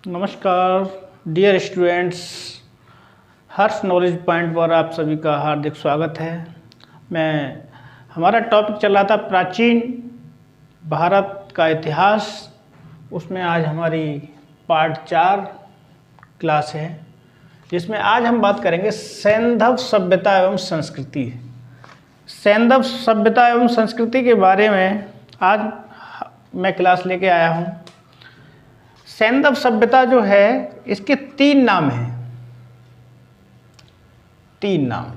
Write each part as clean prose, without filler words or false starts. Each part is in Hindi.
नमस्कार डियर स्टूडेंट्स, हर्ष नॉलेज पॉइंट पर आप सभी का हार्दिक स्वागत है। हमारा टॉपिक चल रहा था प्राचीन भारत का इतिहास। उसमें आज हमारी पार्ट 4 क्लास है, जिसमें आज हम बात करेंगे सैंधव सभ्यता एवं संस्कृति। सैंधव सभ्यता एवं संस्कृति के बारे में आज मैं क्लास लेके आया हूँ। सैंधव सभ्यता जो है, इसके 3 नाम हैं। 3 नाम।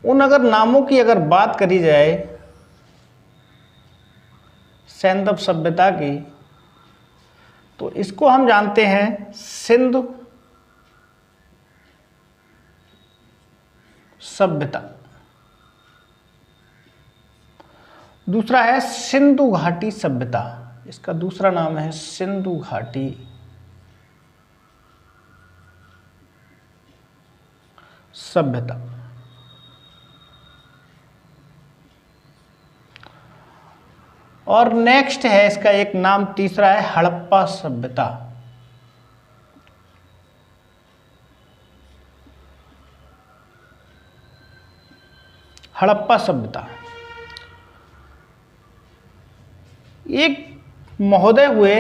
उन नामों की अगर बात करी जाए सैंधव सभ्यता की, तो इसको हम जानते हैं सिंधु सभ्यता। दूसरा है सिंधु घाटी सभ्यता। इसका दूसरा नाम है सिंधु घाटी सभ्यता। और नेक्स्ट है इसका एक नाम तीसरा है हड़प्पा सभ्यता। हड़प्पा सभ्यता एक महोदय हुए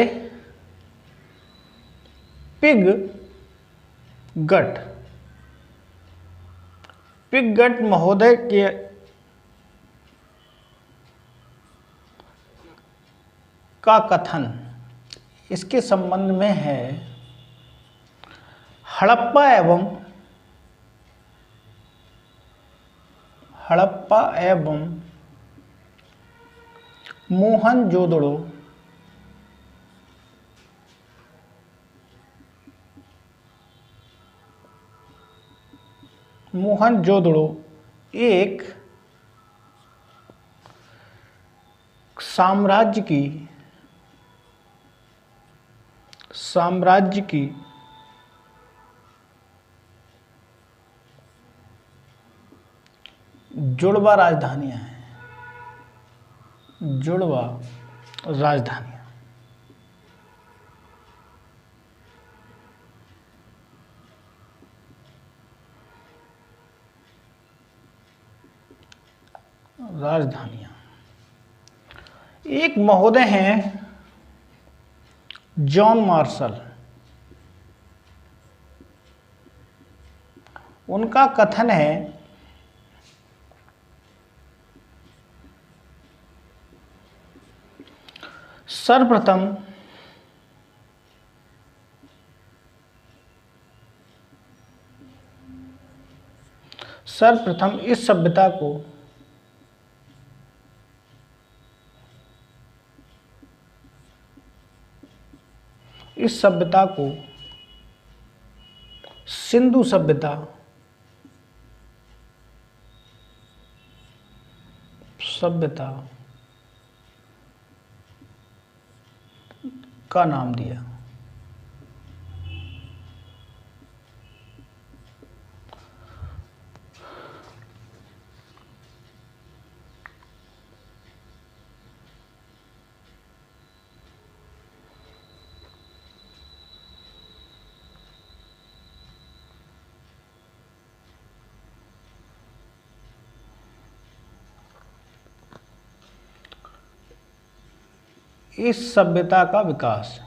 पिगगट महोदय के का कथन इसके संबंध में है। हड़प्पा एवं मोहनजोदड़ो एक साम्राज्य की जुड़वा राजधानियां हैं। जुड़वा राजधानियां। एक महोदय हैं जॉन मार्शल। उनका कथन है सर्वप्रथम इस सभ्यता को सिंधु सभ्यता का नाम दिया। इस सभ्यता का विकास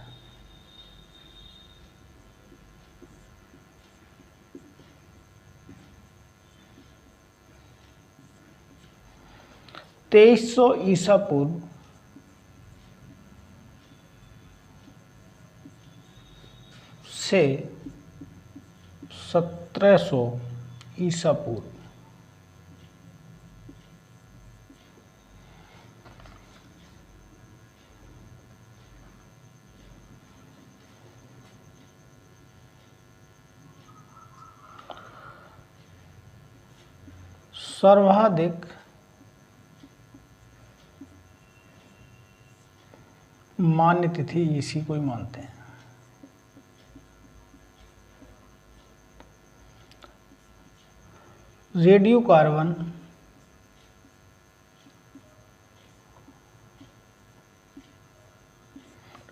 (2300 ईसा पूर्व से 1700 ईसा पूर्व) सर्वाधिक मान्य तिथि इसी को ही मानते हैं। रेडियो कार्बन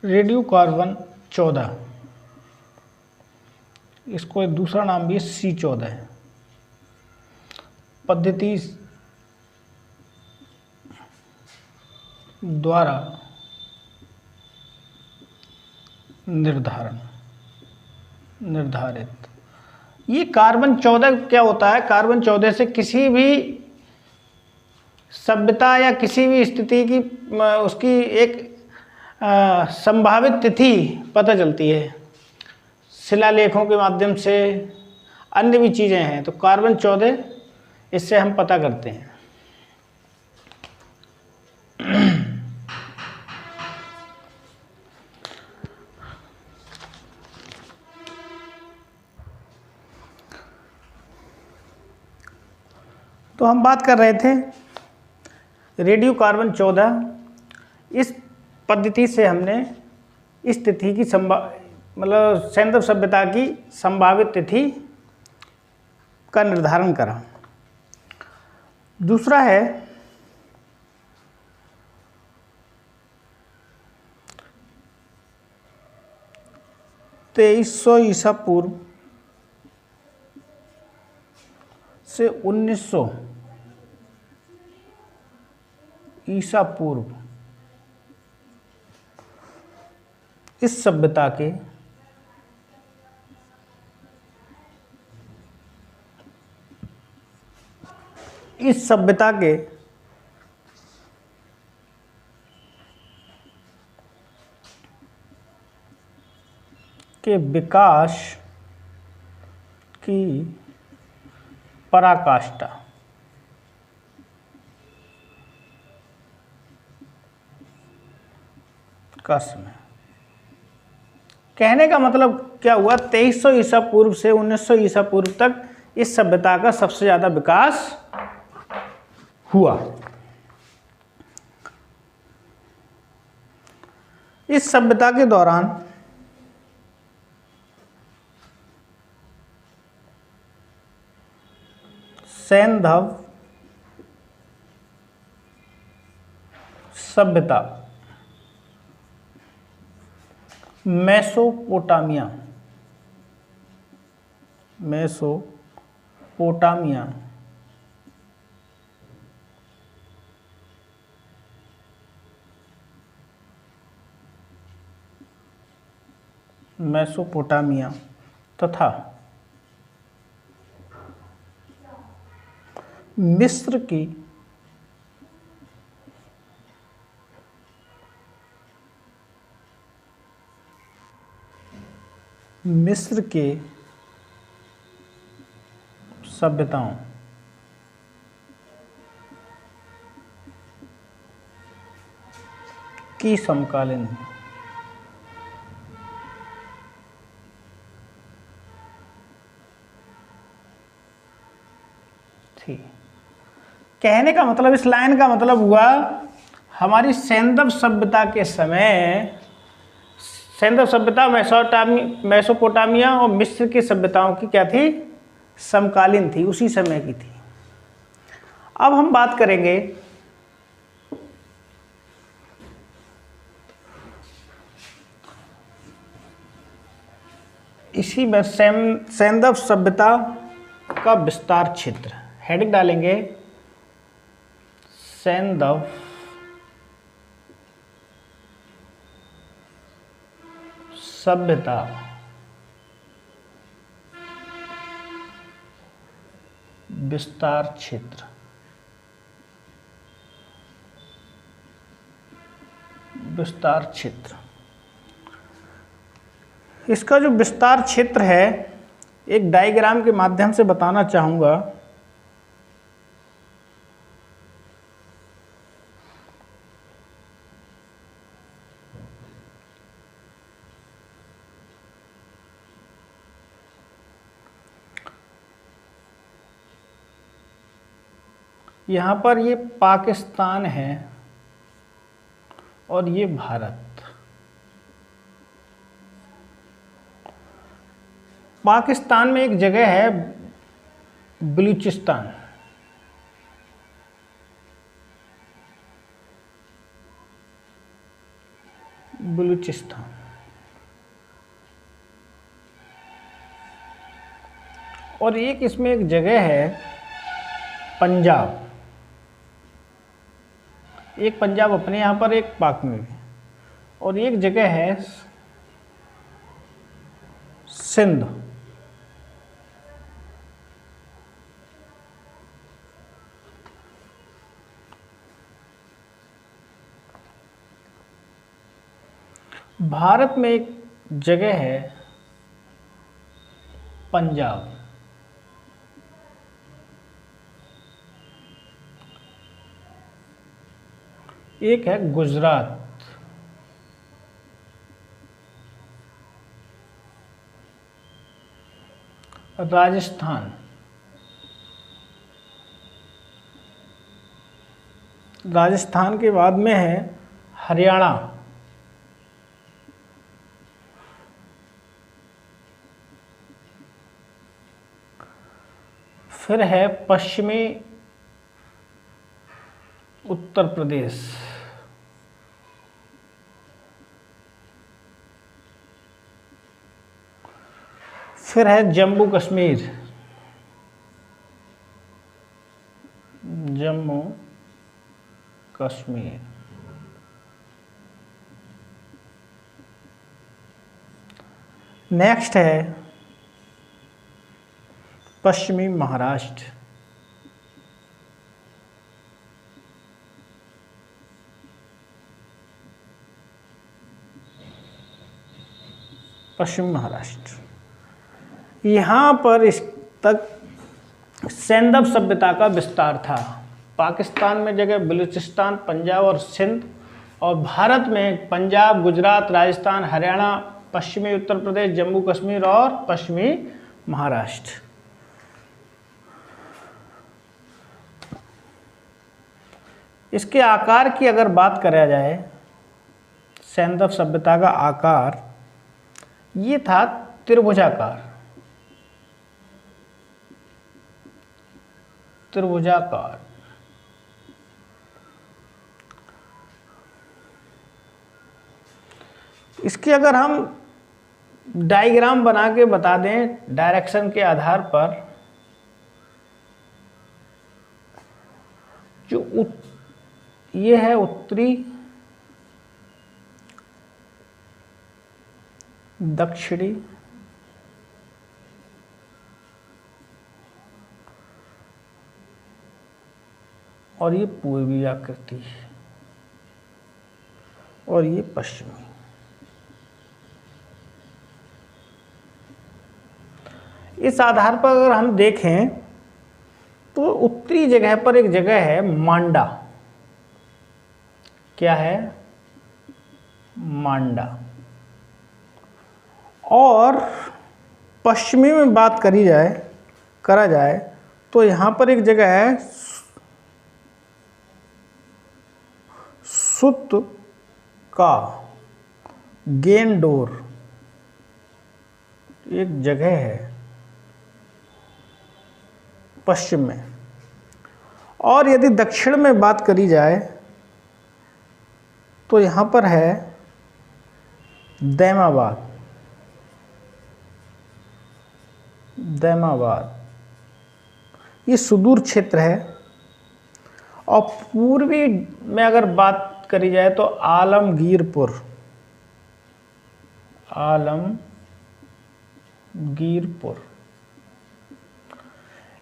रेडियो कार्बन 14, इसको एक दूसरा नाम भी है C14 पद्धति द्वारा निर्धारित। ये कार्बन 14 क्या होता है? कार्बन 14 से किसी भी सभ्यता या किसी भी स्थिति की उसकी एक संभावित तिथि पता चलती है, शिलालेखों के माध्यम से, अन्य भी चीज़ें हैं। तो कार्बन 14 इससे हम पता करते हैं। तो हम बात कर रहे थे रेडियो कार्बन 14। इस पद्धति से हमने इस तिथि की मतलब सैंधव सभ्यता की संभावित तिथि का निर्धारण करा। दूसरा है 2300 ईसा पूर्व से 1900 ईसा पूर्व इस सभ्यता के विकास की पराकाष्ठा का समय। कहने का मतलब क्या हुआ? 2300 ईसा पूर्व से 1900 ईसा पूर्व तक इस सभ्यता का सबसे ज्यादा विकास हुआ। इस सभ्यता के दौरान सैंधव सभ्यता मेसोपोटामिया तथा मिस्र के सभ्यताओं की समकालीन थी। कहने का मतलब, इस लाइन का मतलब हुआ हमारी सैंधव सभ्यता के समय, सैंधव सभ्यता मेसोपोटामिया और मिस्र की सभ्यताओं की क्या थी? समकालीन थी, उसी समय की थी। अब हम बात करेंगे इसी में सैंधव सभ्यता का विस्तार क्षेत्र। हेडिंग डालेंगे सैंधव सभ्यता विस्तार क्षेत्र। इसका जो विस्तार क्षेत्र है, एक डायग्राम के माध्यम से बताना चाहूंगा। यहाँ पर ये पाकिस्तान है और ये भारत। पाकिस्तान में एक जगह है बलूचिस्तान, बलूचिस्तान। और एक इसमें एक जगह है पंजाब, एक पंजाब अपने यहाँ पर, एक पाक में भी, और एक जगह है सिंध। भारत में एक जगह है पंजाब, एक है गुजरात, राजस्थान, राजस्थान के बाद में है हरियाणा, फिर है पश्चिमी उत्तर प्रदेश, फिर है जम्मू कश्मीर, जम्मू कश्मीर, नेक्स्ट है पश्चिमी महाराष्ट्र, पश्चिम महाराष्ट्र। यहाँ पर इस तक सैंधव सभ्यता का विस्तार था। पाकिस्तान में जगह बलूचिस्तान, पंजाब और सिंध, और भारत में पंजाब, गुजरात, राजस्थान, हरियाणा, पश्चिमी उत्तर प्रदेश, जम्मू कश्मीर और पश्चिमी महाराष्ट्र। इसके आकार की अगर बात करा जाए, सैंधव सभ्यता का आकार ये था त्रिभुजाकार, त्रिभुजाकार। इसके अगर हम डायग्राम बना के बता दें डायरेक्शन के आधार पर, जो ये है उत्तरी, दक्षिणी, और ये पूर्वी आकृति, और ये पश्चिमी। इस आधार पर अगर हम देखें तो उत्तरी जगह पर एक जगह है मांडा। क्या है? मांडा। और पश्चिमी में बात करा जाए तो यहाँ पर एक जगह है सुत का गेंडोर, एक जगह है पश्चिम में। और यदि दक्षिण में बात करी जाए तो यहाँ पर है दैमाबाद, दैमाबाद, ये सुदूर क्षेत्र है। और पूर्वी में अगर बात करी जाए तो आलमगीरपुर, आलमगीरपुर,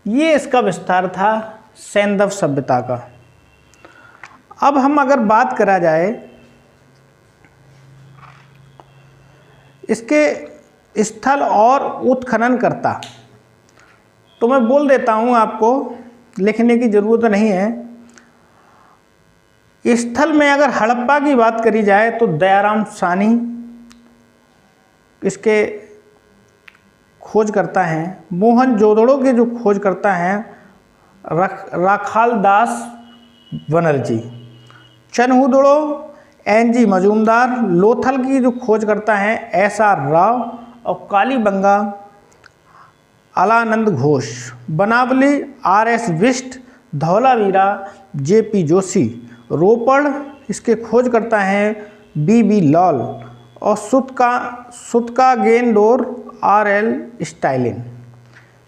ये इसका विस्तार था सैंधव सभ्यता का। अब हम अगर बात करा जाए इसके स्थल और उत्खननकर्ता, तो मैं बोल देता हूं, आपको लिखने की जरूरत नहीं है। स्थल में अगर हड़प्पा की बात करी जाए तो दयाराम सानी इसके खोज करता है। मोहनजोदड़ो के जो खोज करता हैं राखाल दास बनर्जी। चनहुदड़ो एन.जी. मजूमदार। लोथल की जो खोज करता है एस.आर. राव। और कालीबंगा अलानंद घोष। बनावली आर.एस. बिष्ट। धौलावीरा जे.पी. जोशी। रोपड़ इसके खोज करता है बी लॉल और सुतका गेंडोर RL स्टाइलिन।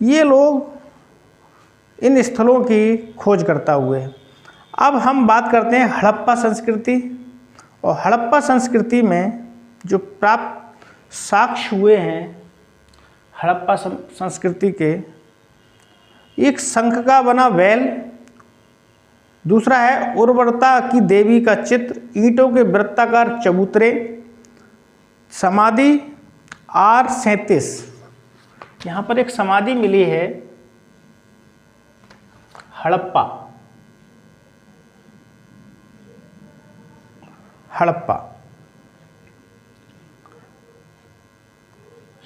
ये लोग इन स्थलों की खोज करता हुए। अब हम बात करते हैं हड़प्पा संस्कृति। और हड़प्पा संस्कृति में जो प्राप्त साक्ष्य हुए हैं हड़प्पा संस्कृति के, एक शंख का बना बैल, दूसरा है उर्वरता की देवी का चित्र, ईंटों के वृत्ताकार चबूतरे, समाधि R37। यहाँ पर एक समाधि मिली है हड़प्पा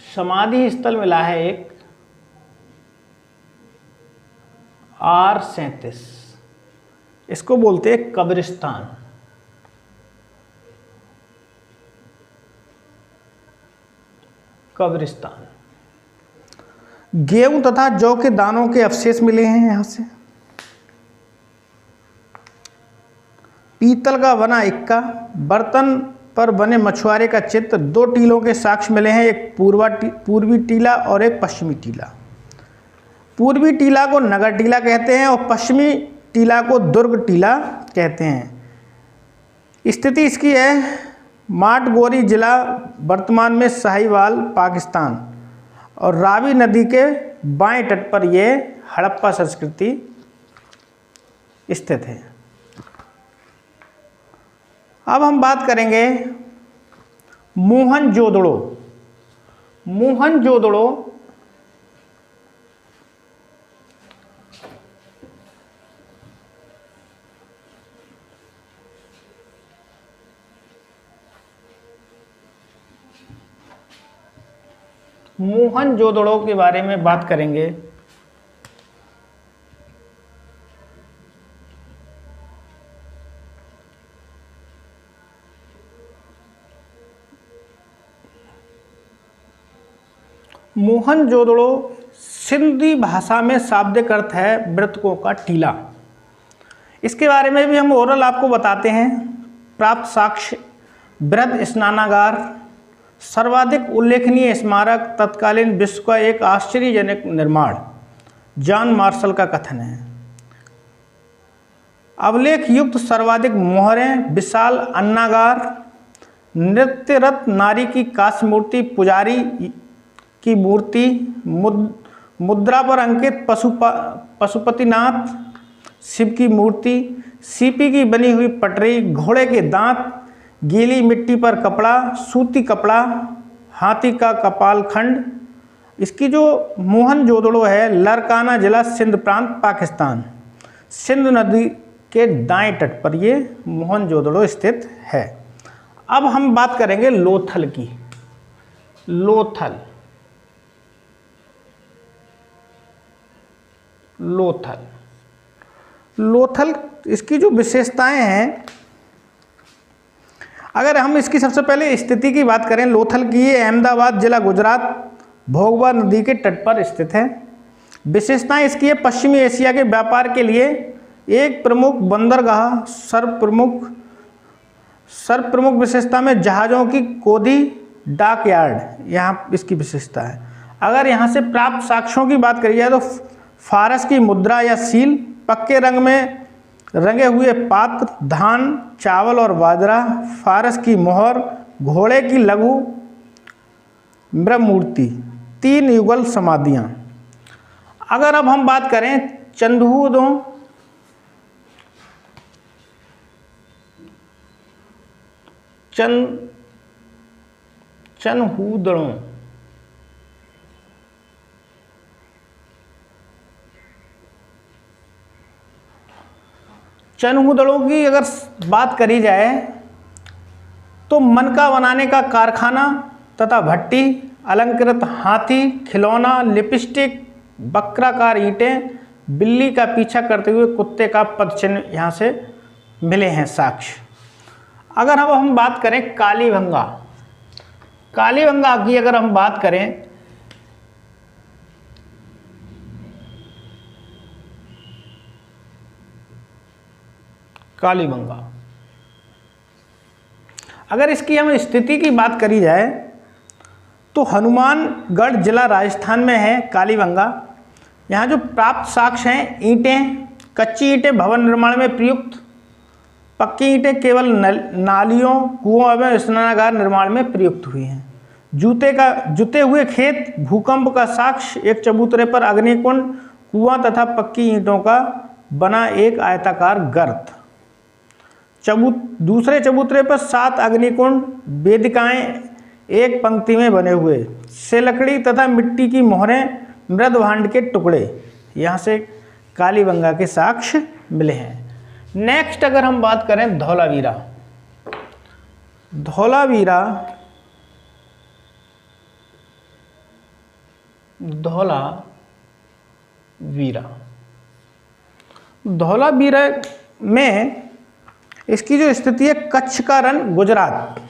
समाधि स्थल मिला है एक R37। इसको बोलते हैं कब्रिस्तान। गेहूं तथा जौ के दानों के अवशेष मिले हैं यहां से। पीतल का बना इक्का, बर्तन पर बने मछुआरे का चित्र, 2 टीलों के साक्ष्य मिले हैं, एक पूर्वी टीला और एक पश्चिमी टीला। पूर्वी टीला को नगर टीला कहते हैं और पश्चिमी टीला को दुर्ग टीला कहते हैं। स्थिति इसकी है माटगोरी जिला, वर्तमान में साहिवाल, पाकिस्तान, और रावी नदी के बाएं तट पर यह हड़प्पा संस्कृति स्थित है। अब हम बात करेंगे मोहनजोदड़ो। मोहनजोदड़ो के बारे में बात करेंगे। मोहनजोदड़ो सिंधी भाषा में शाब्दिक अर्थ है मृतकों का टीला। इसके बारे में भी हम ओरल आपको बताते हैं। प्राप्त साक्ष्य बृहद स्नानागार, सर्वाधिक उल्लेखनीय स्मारक, तत्कालीन विश्व का एक आश्चर्यजनक निर्माण, जॉन मार्शल का कथन है। अवलेख युक्त सर्वाधिक मोहरें, विशाल अन्नागार, नृत्यरत नारी की कांस्य मूर्ति, पुजारी की मूर्ति, मुद्रा पर अंकित पशुपतिनाथ शिव की मूर्ति, सीपी की बनी हुई पटरी, घोड़े के दांत, गीली मिट्टी पर कपड़ा, सूती कपड़ा, हाथी का कपाल खंड। इसकी जो मोहनजोदड़ो है लरकाना जिला, सिंध प्रांत, पाकिस्तान, सिंध नदी के दाएं तट पर ये मोहनजोदड़ो स्थित है। अब हम बात करेंगे लोथल की। लोथल इसकी जो विशेषताएं हैं, अगर हम इसकी सबसे पहले स्थिति की बात करें लोथल की, ये अहमदाबाद जिला, गुजरात, भोगवा नदी के तट पर स्थित है। विशेषताएं इसकी है पश्चिमी एशिया के व्यापार के लिए एक प्रमुख बंदरगाह, सर्वप्रमुख विशेषता में जहाज़ों की कोदी, डाक यार्ड यहाँ इसकी विशेषता है। अगर यहाँ से प्राप्त साक्ष्यों की बात करी जाए तो फारस की मुद्रा या सील, पक्के रंग में रंगे हुए पात्र, धान, चावल और बाजरा, फारस की मोहर, घोड़े की लघु मूर्ति, 3 युगल समाधियाँ। अगर अब हम बात करें चंदहूदों, चनहूदड़ों की अगर बात करी जाए तो मनका बनाने का कारखाना तथा भट्टी, अलंकृत हाथी, खिलौना, लिपस्टिक, वक्राकार ईंटें, बिल्ली का पीछा करते हुए कुत्ते का पदचिन्ह यहाँ से मिले हैं साक्ष्य। अगर हम बात करें कालीबंगा की अगर हम बात करें अगर इसकी हम स्थिति की बात करी जाए तो हनुमानगढ़ जिला राजस्थान में है कालीबंगा। यहाँ जो प्राप्त साक्ष्य हैं, ईंटें, कच्ची ईंटें भवन निर्माण में प्रयुक्त, पक्की ईंटें केवल नालियों, कुओं एवं स्नानागार निर्माण में प्रयुक्त हुई हैं। जुते हुए खेत, भूकंप का साक्ष्य, एक चबूतरे पर अग्निकुंड, कुआं तथा पक्की ईंटों का बना एक आयताकार गर्त। दूसरे चबूतरे पर 7 अग्निकुंड, वेदिकाएं एक पंक्ति में बने हुए, से लकड़ी तथा मिट्टी की मोहरें, मृद भांड के टुकड़े, यहाँ से कालीबंगा के साक्ष्य मिले हैं। नेक्स्ट अगर हम बात करें धौलावीरा, धौलावीरा में इसकी जो स्थिति है, कच्छ का रण, गुजरात।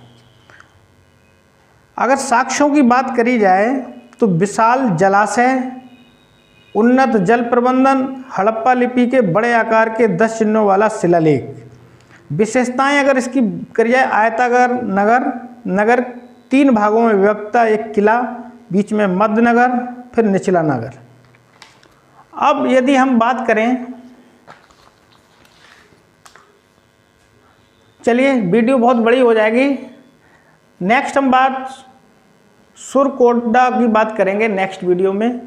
अगर साक्ष्यों की बात करी जाए तो विशाल जलाशय, उन्नत जल प्रबंधन, हड़प्पा लिपि के बड़े आकार के 10 चिन्हों वाला शिलालेख। विशेषताएं अगर इसकी करी जाए, आयताकार नगर 3 भागों में विभक्त, एक किला, बीच में मध्य नगर, फिर निचला नगर। अब यदि हम बात करें, चलिए वीडियो बहुत बड़ी हो जाएगी, नेक्स्ट हम बात सुरकोटडा की बात करेंगे नेक्स्ट वीडियो में।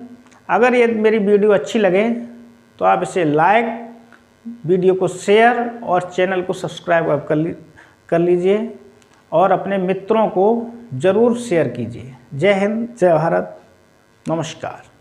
अगर ये मेरी वीडियो अच्छी लगे तो आप इसे लाइक, वीडियो को शेयर और चैनल को सब्सक्राइब कर लीजिए और अपने मित्रों को ज़रूर शेयर कीजिए। जय हिंद, जय भारत, नमस्कार।